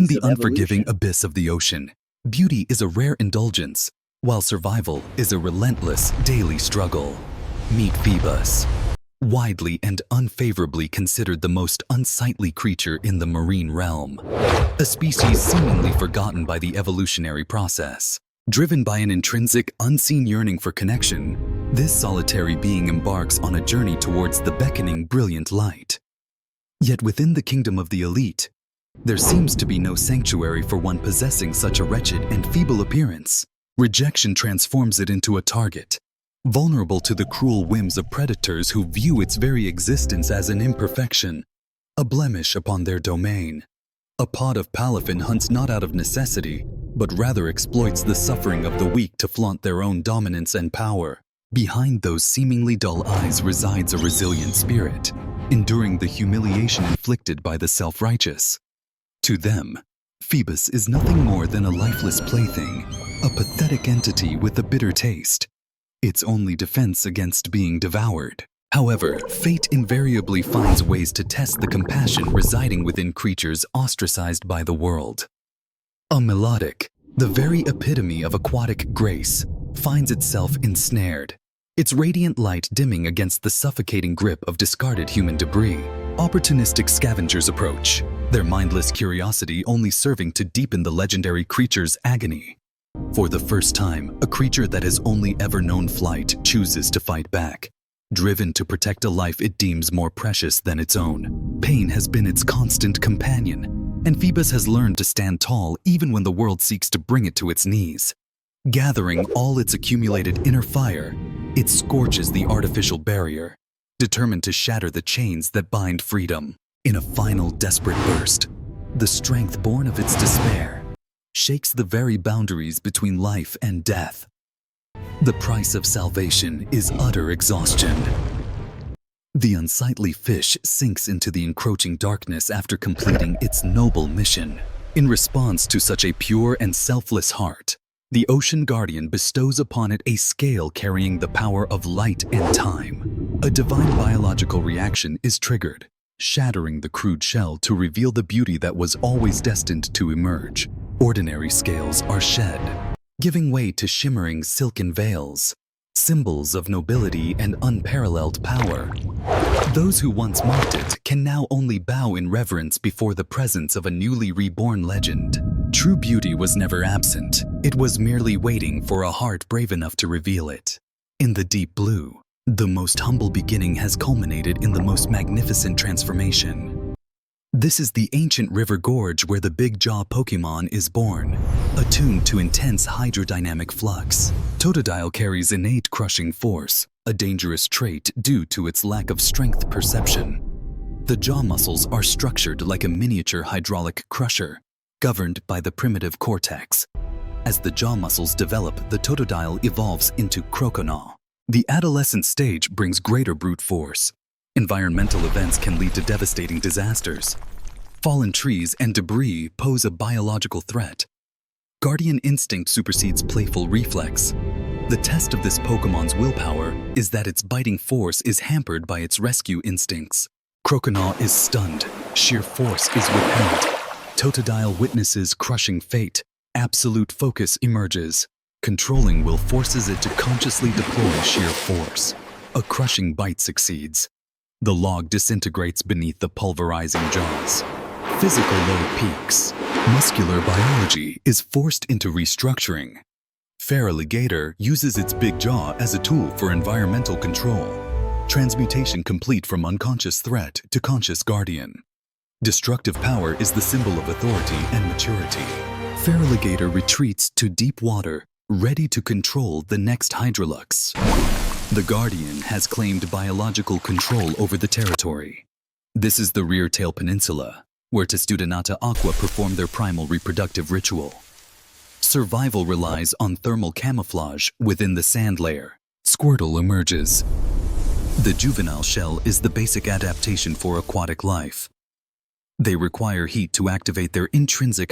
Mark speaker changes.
Speaker 1: In the
Speaker 2: of
Speaker 1: unforgiving
Speaker 2: evolution.
Speaker 1: abyss of the ocean, beauty is a rare indulgence, while survival is a relentless daily struggle. Meet Feebas, widely and unfavorably considered the most unsightly creature in the marine realm, a species seemingly forgotten by the evolutionary process. Driven by an intrinsic, unseen yearning for connection, this solitary being embarks on a journey towards the beckoning, brilliant light. Yet within the kingdom of the elite, there seems to be no sanctuary for one possessing such a wretched and feeble appearance. Rejection transforms it into a target, vulnerable to the cruel whims of predators who view its very existence as an imperfection, a blemish upon their domain. A pod of palafin hunts not out of necessity, but rather exploits the suffering of the weak to flaunt their own dominance and power. Behind those seemingly dull eyes resides a resilient spirit, enduring the humiliation inflicted by the self-righteous. To them, Feebas is nothing more than a lifeless plaything, a pathetic entity with a bitter taste, its only defense against being devoured. However, fate invariably finds ways to test the compassion residing within creatures ostracized by the world. A Milotic, the very epitome of aquatic grace, finds itself ensnared, its radiant light dimming against the suffocating grip of discarded human debris. Opportunistic scavengers approach, their mindless curiosity only serving to deepen the legendary creature's agony. For the first time, a creature that has only ever known flight chooses to fight back, driven to protect a life it deems more precious than its own. Pain has been its constant companion, and Feebas has learned to stand tall even when the world seeks to bring it to its knees. Gathering all its accumulated inner fire, it scorches the artificial barrier, determined to shatter the chains that bind freedom. In a final desperate burst, the strength born of its despair shakes the very boundaries between life and death. The price of salvation is utter exhaustion. The unsightly fish sinks into the encroaching darkness after completing its noble mission. In response to such a pure and selfless heart, the Ocean Guardian bestows upon it a scale carrying the power of light and time. A divine biological reaction is triggered, shattering the crude shell to reveal the beauty that was always destined to emerge. Ordinary scales are shed, giving way to shimmering silken veils, symbols of nobility and unparalleled power. Those who once mocked it can now only bow in reverence before the presence of a newly reborn legend. True beauty was never absent. It was merely waiting for a heart brave enough to reveal it. In the deep blue, the most humble beginning has culminated in the most magnificent transformation. This is the ancient river gorge where the big jaw Pokémon is born, attuned to intense hydrodynamic flux. Totodile carries innate crushing force, a dangerous trait due to its lack of strength perception. The jaw muscles are structured like a miniature hydraulic crusher, governed by the primitive cortex. As the jaw muscles develop, the Totodile evolves into Croconaw. The adolescent stage brings greater brute force. Environmental events can lead to devastating disasters. Fallen trees and debris pose a biological threat. Guardian instinct supersedes playful reflex. The test of this Pokémon's willpower is that its biting force is hampered by its rescue instincts. Croconaw is stunned, sheer force is withheld. Totodile witnesses crushing fate. Absolute focus emerges. Controlling will forces it to consciously deploy sheer force. A crushing bite succeeds. The log disintegrates beneath the pulverizing jaws. Physical load peaks. Muscular biology is forced into restructuring. Feraligator uses its big jaw as a tool for environmental control. Transmutation complete from unconscious threat to conscious guardian. Destructive power is the symbol of authority and maturity. Feraligator retreats to deep water, ready to control the next Hydrolux. The Guardian has claimed biological control over the territory. This is the Rear Tail Peninsula, where Testudanata Aqua perform their primal reproductive ritual. Survival relies on thermal camouflage within the sand layer. Squirtle emerges. The juvenile shell is the basic adaptation for aquatic life. They require heat to activate their intrinsic